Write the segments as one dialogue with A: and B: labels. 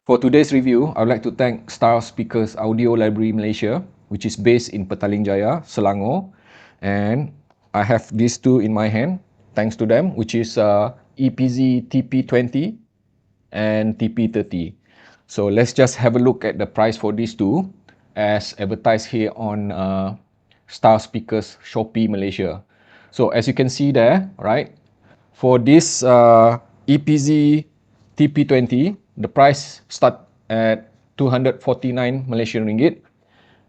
A: For today's review, I would like to thank Star Speakers Audio Library Malaysia, which is based in Petaling Jaya, Selangor. And I have these two in my hand, thanks to them, which is EPZ TP20 and TP30. So let's just have a look at the price for these two as advertised here on Star Speakers Shopee Malaysia. So as you can see there, right, for this EPZ TP20, the price start at 249 Malaysian ringgit,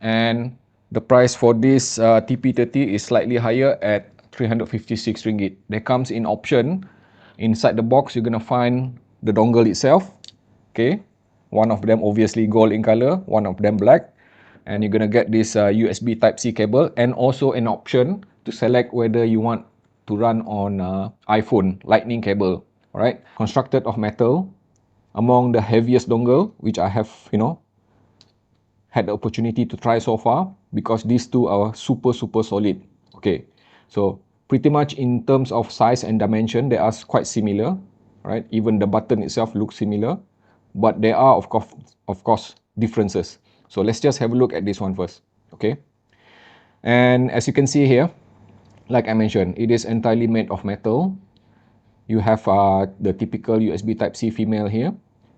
A: and the price for this TP30 is slightly higher at 356 ringgit. There comes in option. Inside the box, you're gonna find the dongle itself. Okay, one of them obviously gold in color, one of them black, and you're gonna get this USB Type-C cable and also an option to select whether you want to run on iPhone lightning cable. All right, constructed of metal, among the heaviest dongle which I have had the opportunity to try so far, because these two are super solid. Okay, so pretty much in terms of size and dimension, they are quite similar, right? Even the button itself looks similar, but there are of course differences. So let's just have a look at this one first. Okay, and as you can see here, like I mentioned, it is entirely made of metal. You have the typical USB Type-C female here,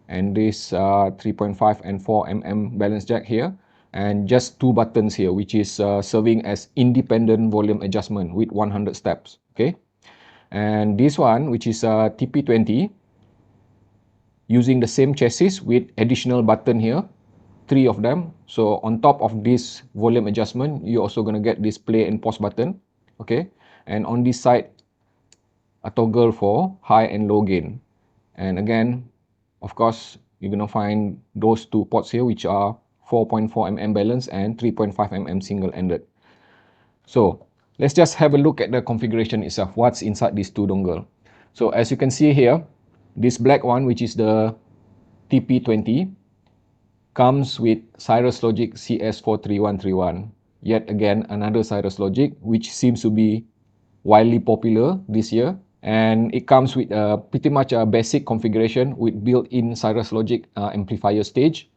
A: and this 3.5 and 4 mm balance jack here, and just two buttons here, which is serving as independent volume adjustment with 100 steps. Okay, and this one, which is TP20, using the same chassis with additional button here, three of them. So on top of this volume adjustment, you're also going to get this play and pause button. Okay, and on this side, a toggle for high and low gain. And again, of course, you're going to find those two ports here, which are 4.4 mm balance and 3.5 mm single-ended. So let's just have a look at the configuration itself, what's inside these two dongle. So as you can see here, this black one, which is the TP20, comes with Cirrus Logic CS43131. Yet again, another Cirrus Logic, which seems to be widely popular this year. And it comes with pretty much a basic configuration with built-in Cirrus Logic amplifier stage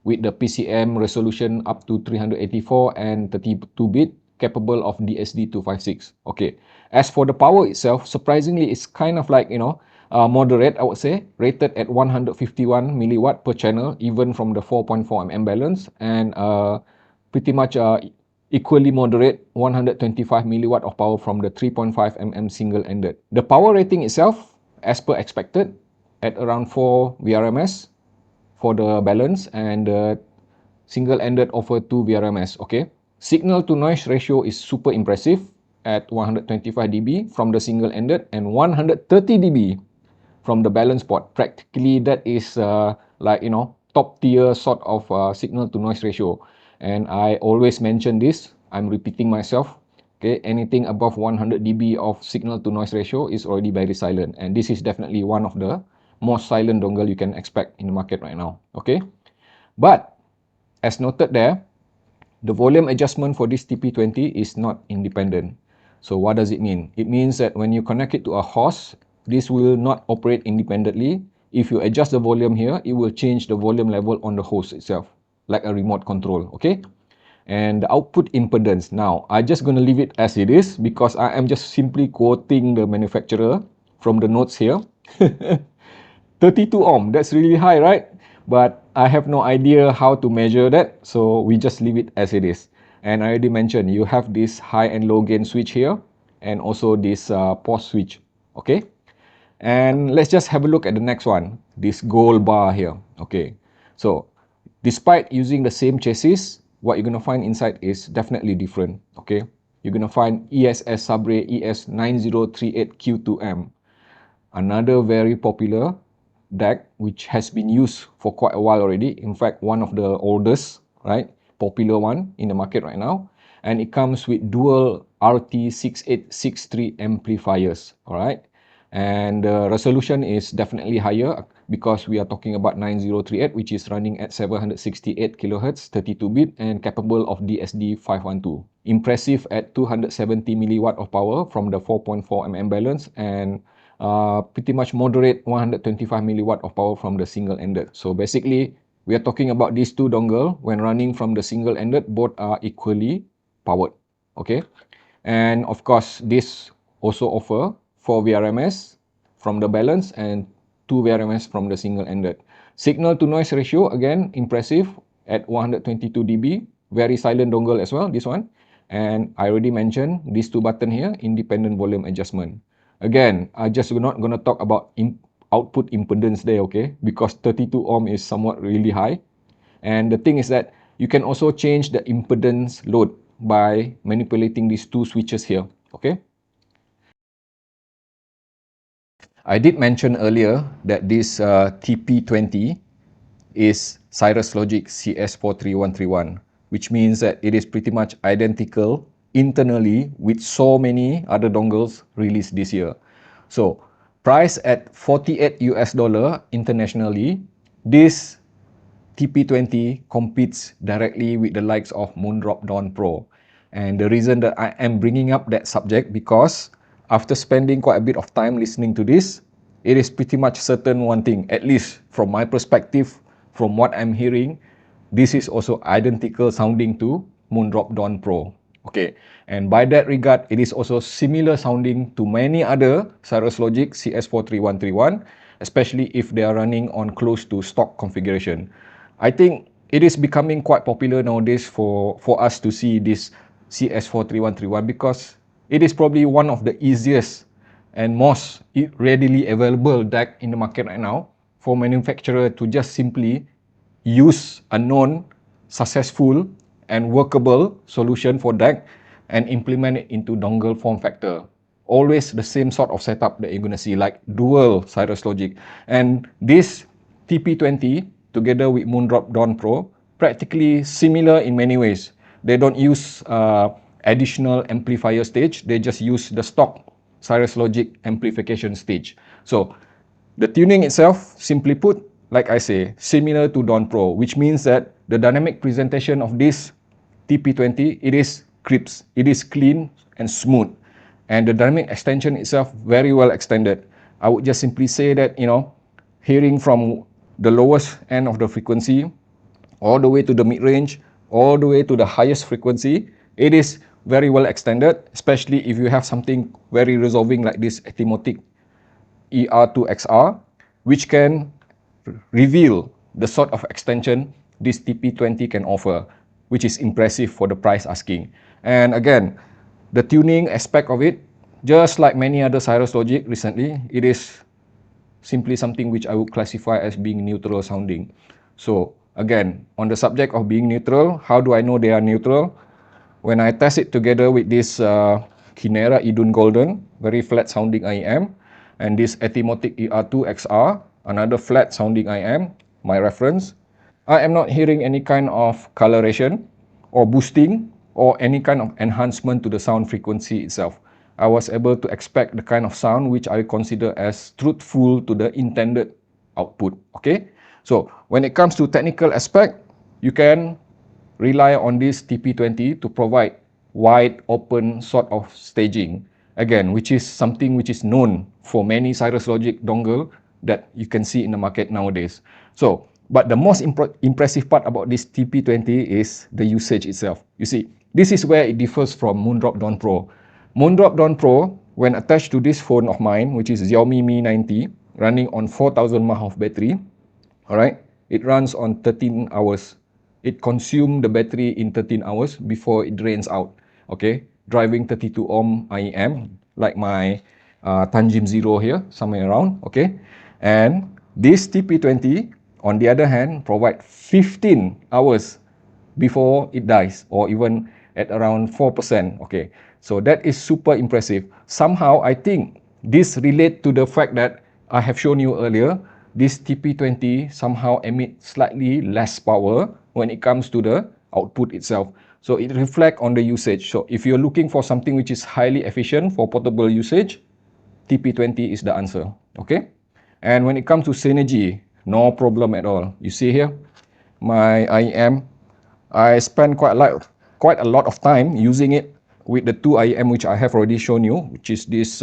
A: with the PCM resolution up to 384 and 32-bit, capable of DSD256. Okay, as for the power itself, surprisingly, it's kind of like, moderate, I would say, rated at 151 milliwatt per channel, even from the 4.4 mm balance, and pretty much equally moderate 125 milliwatt of power from the 3.5 mm single-ended. The power rating itself, as per expected, at around 4 VRMS for the balance, and the single-ended offer 2 VRMS. Okay, signal to noise ratio is super impressive at 125 dB from the single-ended and 130 dB from the balance port. Practically that is like, top tier sort of signal to noise ratio. And I always mention this, I'm repeating myself. Okay, anything above 100 dB of signal to noise ratio is already very silent, and this is definitely one of the most silent dongle you can expect in the market right now. Okay, but as noted there, the volume adjustment for this TP20 is not independent. So what does it mean? It means that when you connect it to a host, this will not operate independently. If you adjust the volume here, it will change the volume level on the host itself, like a remote control. Okay, and the output impedance, now I'm just going to leave it as it is because I am just simply quoting the manufacturer from the notes here. 32 ohm, that's really high, right? But I have no idea how to measure that, so we just leave it as it is. And I already mentioned, you have this high and low gain switch here, and also this pause switch. Okay, and let's just have a look at the next one, this gold bar here. Okay, so despite using the same chassis, what you're going to find inside is definitely different. Okay, you're going to find ESS Sabre ES9038Q2M, another very popular deck which has been used for quite a while already. In fact, one of the oldest, right, popular one in the market right now. And it comes with dual RT6863 amplifiers. All right, and the resolution is definitely higher because we are talking about 9038, which is running at 768 kHz, 32-bit, and capable of DSD512. Impressive at 270 milliwatt of power from the 4.4 mm balance, and pretty much moderate 125 milliwatt of power from the single-ended. So basically, we are talking about these two dongle. When running from the single-ended, both are equally powered. Okay, and of course, this also offer 4 VRMS from the balance and 2 VRMS from the single-ended. Signal to noise ratio, again, impressive at 122 dB. Very silent dongle as well, this one. And I already mentioned these two button here, independent volume adjustment. Again, I just not going to talk about output impedance there, okay? Because 32 ohm is somewhat really high. And the thing is that you can also change the impedance load by manipulating these two switches here, okay? I did mention earlier that this TP20 is Cirrus Logic CS43131, which means that it is pretty much identical internally with so many other dongles released this year. So, priced at 48 US dollar internationally, this TP20 competes directly with the likes of Moondrop Dawn Pro. And the reason that I am bringing up that subject because after spending quite a bit of time listening to this, it is pretty much certain one thing, at least from my perspective, from what I'm hearing, this is also identical sounding to Moondrop Dawn Pro. Okay, and by that regard, it is also similar sounding to many other Cirrus Logic CS43131, especially if they are running on close to stock configuration. I think it is becoming quite popular nowadays for us to see this CS43131 because it is probably one of the easiest and most readily available DAC in the market right now for manufacturer to just simply use a known, successful and workable solution for DAC and implement it into dongle form factor. Always the same sort of setup that you're going to see, like dual Cirrus Logic. And this TP20 together with Moondrop Dawn Pro, practically similar in many ways. They don't use additional amplifier stage, they just use the stock Cirrus Logic amplification stage. So the tuning itself, simply put, like I say, similar to Dawn Pro, which means that the dynamic presentation of this TP20, it is crisp, it is clean and smooth. And the dynamic extension itself very well extended. I would just simply say that, hearing from the lowest end of the frequency all the way to the mid-range, all the way to the highest frequency, it is very well extended, especially if you have something very resolving like this Atimotic ER2XR, which can reveal the sort of extension this TP20 can offer, which is impressive for the price asking. And again, the tuning aspect of it, just like many other Cirrus Logic recently, it is simply something which I would classify as being neutral sounding. So again, on the subject of being neutral, how do I know they are neutral? When I test it together with this Kinera Idun Golden, very flat sounding IM, and this Atimotic ER2XR, another flat sounding IM, my reference, I am not hearing any kind of coloration or boosting or any kind of enhancement to the sound frequency itself. I was able to expect the kind of sound which I consider as truthful to the intended output. Okay, so when it comes to technical aspect, you can rely on this TP20 to provide wide open sort of staging, again, which is something which is known for many Cirrus Logic dongle that you can see in the market nowadays. So, but the most impressive part about this TP20 is the usage itself. You see, this is where it differs from Moondrop Dawn Pro. Moondrop Dawn Pro, when attached to this phone of mine, which is Xiaomi Mi 90, running on 4000 mAh of battery, alright, it runs on 13 hours. It consumes the battery in 13 hours before it drains out. Okay, driving 32 ohm IEM, like my Tanjim Zero here, somewhere around. Okay, and this TP20, on the other hand, provide 15 hours before it dies, or even at around 4%. Okay, so that is super impressive. Somehow, I think this relates to the fact that I have shown you earlier, this TP20 somehow emits slightly less power when it comes to the output itself. So it reflects on the usage. So if you're looking for something which is highly efficient for portable usage, TP20 is the answer. Okay, and when it comes to synergy, no problem at all. You see here, my IEM, I spent quite a lot of time using it with the two IEM which I have already shown you, which is this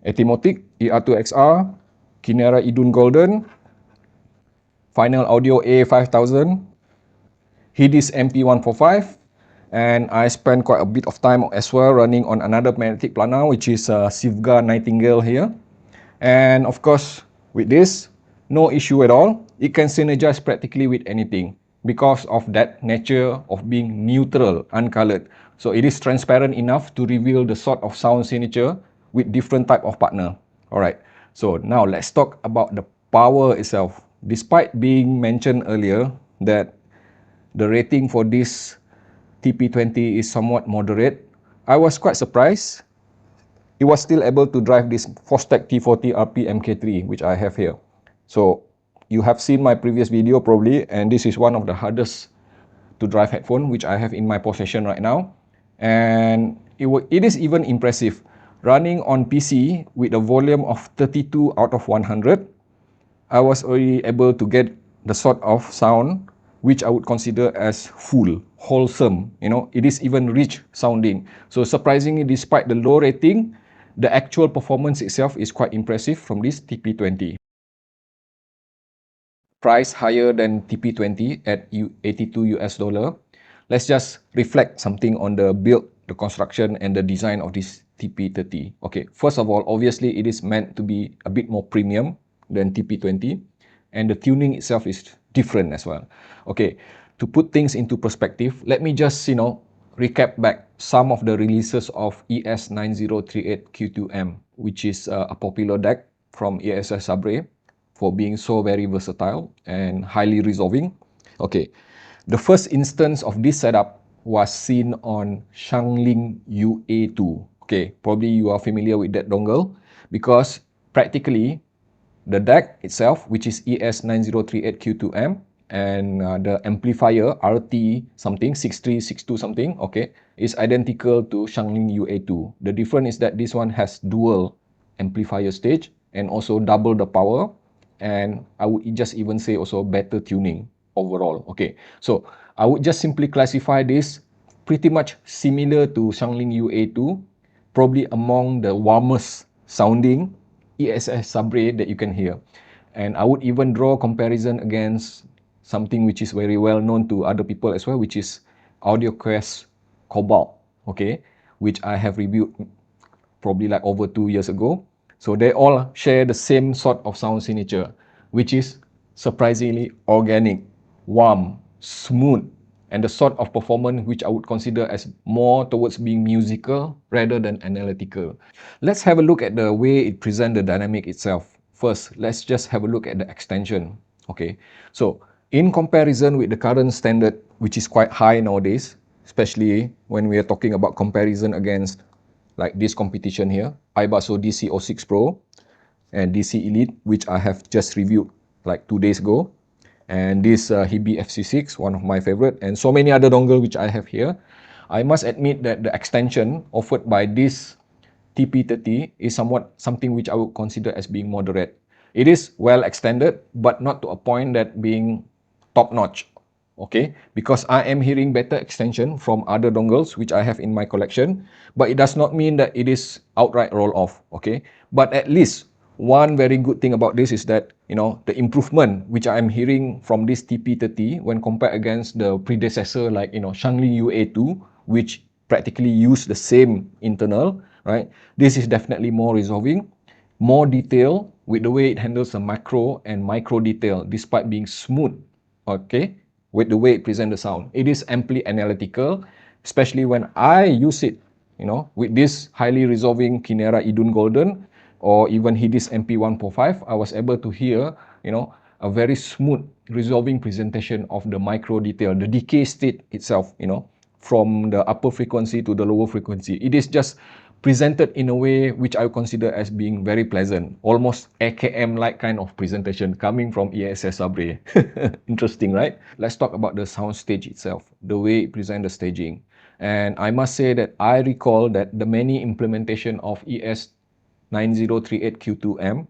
A: Atimotic ER2XR, Kinera Idun Golden, Final Audio A5000, Hidis MP145, and I spent quite a bit of time as well running on another magnetic planar, which is Sivga Nightingale here. And of course, with this, no issue at all. It can synergize practically with anything because of that nature of being neutral, uncolored. So it is transparent enough to reveal the sort of sound signature with different type of partner. Alright, so now let's talk about the power itself. Despite being mentioned earlier that the rating for this TP20 is somewhat moderate, I was quite surprised it was still able to drive this Fostech T40 RP MK3, which I have here. So you have seen my previous video probably, and this is one of the hardest to drive headphone which I have in my possession right now. And it is even impressive. Running on PC with a volume of 32 out of 100, I was already able to get the sort of sound which I would consider as full, wholesome. You know, it is even rich sounding. So surprisingly, despite the low rating, the actual performance itself is quite impressive from this TP20. Price higher than TP20 at 82 US dollar. Let's just reflect something on the build, the construction and the design of this TP30. Okay, first of all, obviously it is meant to be a bit more premium than TP20, and the tuning itself is different as well. Okay, to put things into perspective, let me just, recap back some of the releases of ES9038Q2M, which is a popular DAC from ESS Sabre for being so very versatile and highly resolving. Okay, the first instance of this setup was seen on Xiangling UA2. Okay, probably you are familiar with that dongle because practically the DAC itself, which is ES9038Q2M, and the amplifier RT something 6362 something, okay, is identical to Xiangling UA2. The difference is that this one has dual amplifier stage and also double the power, and I would just even say also better tuning overall. Okay, so I would just simply classify this pretty much similar to Xiangling UA2, probably among the warmest sounding ESS Sabre that you can hear. And I would even draw comparison against something which is very well known to other people as well, which is AudioQuest Cobalt, okay, which I have reviewed probably like over 2 years ago. So they all share the same sort of sound signature, which is surprisingly organic, warm, smooth, and the sort of performance which I would consider as more towards being musical rather than analytical. Let's have a look at the way it presents the dynamic itself. First, let's just have a look at the extension. Okay, so in comparison with the current standard, which is quite high nowadays, especially when we are talking about comparison against like this competition here, iBasso DC06 Pro and DC Elite, which I have just reviewed like 2 days ago, and this Hibi FC6, one of my favorite, and so many other dongle which I have here. I must admit that the extension offered by this TP30 is something which I would consider as being moderate. It is well extended, but not to a point that being top notch. Okay, because I am hearing better extension from other dongles which I have in my collection, but it does not mean that it is outright roll off. Okay, but at least one very good thing about this is that, the improvement which I am hearing from this TP30 when compared against the predecessor like, Xiangling UA2, which practically use the same internal, right? This is definitely more resolving, more detail with the way it handles the macro and micro detail despite being smooth, okay, with the way it presents the sound. It is amply analytical, especially when I use it, with this highly resolving Kinera Idun Golden or even Hidis MP145, I was able to hear, a very smooth resolving presentation of the micro detail, the decay state itself, from the upper frequency to the lower frequency. It is just presented in a way which I consider as being very pleasant, almost AKM-like kind of presentation coming from ESS Sabre. Interesting, right? Let's talk about the sound stage itself, the way it presents the staging. And I must say that I recall that the many implementation of ES9038Q2M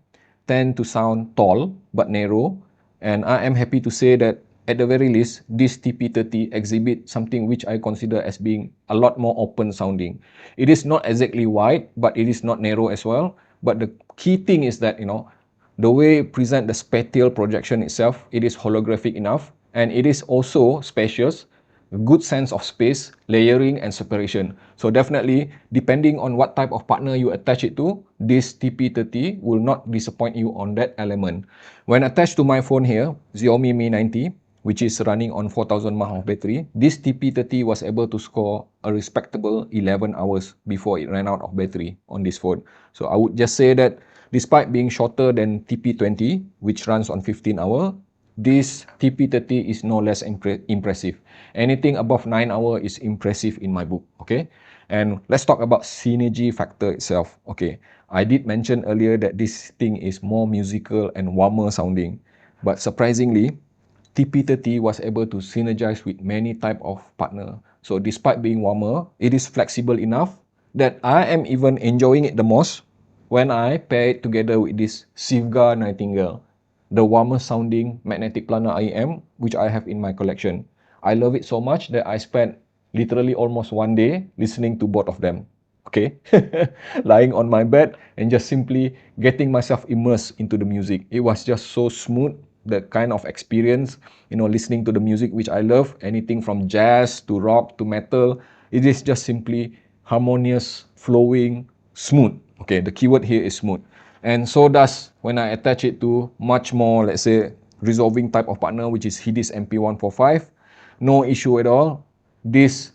A: tend to sound tall but narrow, and I am happy to say that at the very least, this TP30 exhibits something which I consider as being a lot more open sounding. It is not exactly wide, but it is not narrow as well, But the key thing is that, the way present the spatial projection itself, it is holographic enough, and it is also spacious, a good sense of space, layering and separation. So definitely, depending on what type of partner you attach it to, this TP30 will not disappoint you on that element. When attached to my phone here, Xiaomi Mi 90, which is running on 4000 mAh of battery, this TP30 was able to score a respectable 11 hours before it ran out of battery on this phone. So I would just say that despite being shorter than TP20, which runs on 15 hours, this TP30 is no less impressive. Anything above 9 hours is impressive in my book, okay? And let's talk about synergy factor itself, okay? I did mention earlier that this thing is more musical and warmer sounding, but surprisingly, TP30 was able to synergize with many type of partner. So despite being warmer, it is flexible enough that I am even enjoying it the most when I pair it together with this Sivga Nightingale, the warmer sounding magnetic planar IM, which I have in my collection. I love it so much that I spent literally almost one day listening to both of them. Okay, lying on my bed and just simply getting myself immersed into the music. It was just so smooth, the kind of experience, listening to the music which I love, anything from jazz to rock to metal. It is just simply harmonious, flowing, smooth. Okay, the keyword here is smooth. And so does when I attach it to much more, let's say, resolving type of partner, which is HIDIS MP145. No issue at all. This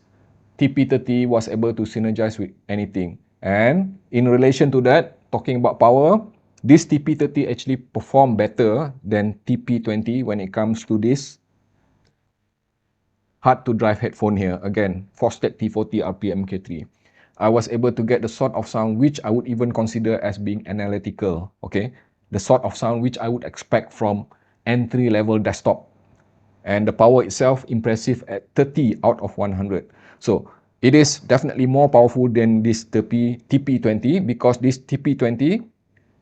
A: TP30 was able to synergize with anything. And in relation to that, talking about power, this TP30 actually performed better than TP20 when it comes to this hard to drive headphone here. Again, Fostek T40 RPM K3. I was able to get the sort of sound which I would even consider as being analytical, okay? The sort of sound which I would expect from entry-level desktop. And the power itself impressive at 30 out of 100. So it is definitely more powerful than this TP20 because this TP20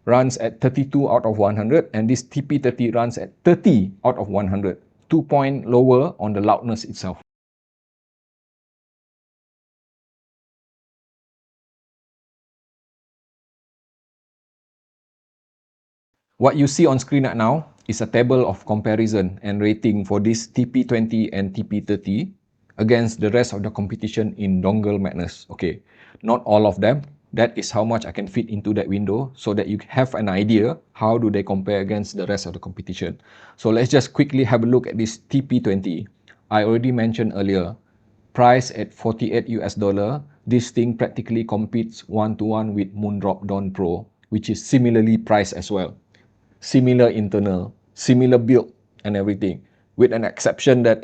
A: runs at 32 out of 100 and this TP30 runs at 30 out of 100. 2 point lower on the loudness itself. What you see on screen right now is a table of comparison and rating for this TP20 and TP30 against the rest of the competition in dongle madness. Okay, not all of them. That is how much I can fit into that window so that you have an idea how do they compare against the rest of the competition. So let's just quickly have a look at this TP20. I already mentioned earlier, price at 48 US dollar, this thing practically competes one-to-one with Moondrop Dawn Pro, which is similarly priced as well. Similar internal, similar build and everything, with an exception that,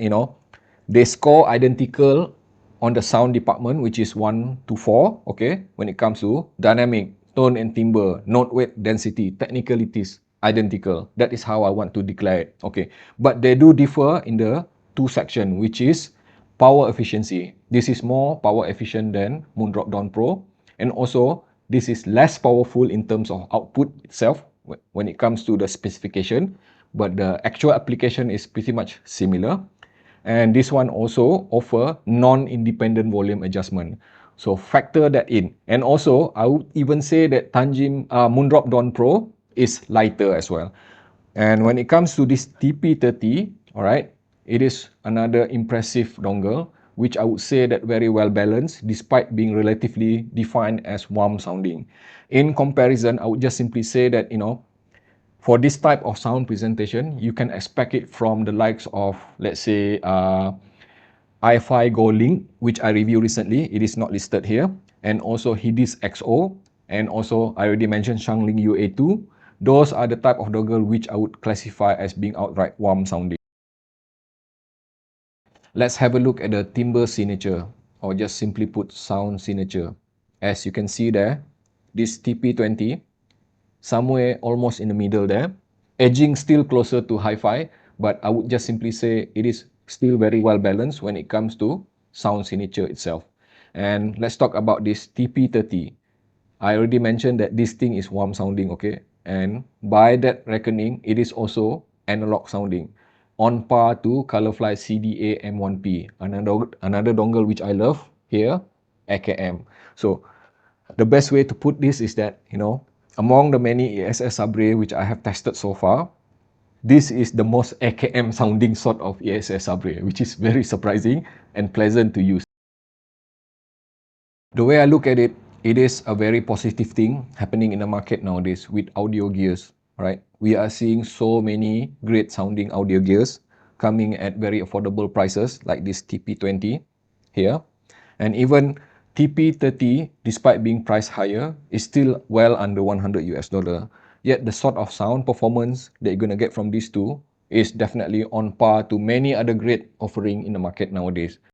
A: they score identical on the sound department, which is 1 to 4, okay, when it comes to dynamic, tone and timbre, note weight, density, technicalities, identical. That is how I want to declare it, okay. But they do differ in the two section, which is power efficiency. This is more power efficient than Moondrop Dawn Pro, and also this is less powerful in terms of output itself when it comes to the specification, but the actual application is pretty much similar. And this one also offer non-independent volume adjustment. So factor that in. And also, I would even say that Moondrop Dawn Pro is lighter as well. And when it comes to this TP30, all right, it is another impressive dongle, which I would say that very well balanced despite being relatively defined as warm sounding. In comparison, I would just simply say that, for this type of sound presentation, you can expect it from the likes of, let's say, i5 Go Link, which I reviewed recently. It is not listed here. And also HIDIS XO. And also, I already mentioned Shanling UA2. Those are the type of dongle which I would classify as being outright warm sounding. Let's have a look at the Timbre Signature, or just simply put sound signature. As you can see there, this TP20, somewhere almost in the middle there, edging still closer to hi-fi, but I would just simply say it is still very well balanced when it comes to sound signature itself. And let's talk about this TP30. I already mentioned that this thing is warm sounding, okay? And by that reckoning, it is also analog sounding, on par to Colorfly CDA M1P, another dongle which I love here, AKM. So the best way to put this is that, among the many ESS Sabre which I have tested so far, this is the most AKM sounding sort of ESS Sabre, which is very surprising and pleasant to use. The way I look at it, it is a very positive thing happening in the market nowadays with audio gears, right? We are seeing so many great sounding audio gears coming at very affordable prices like this TP20 here. And even TP30, despite being priced higher, is still well under 100 US dollar. Yet the sort of sound performance that you're gonna get from these two is definitely on par to many other great offering in the market nowadays.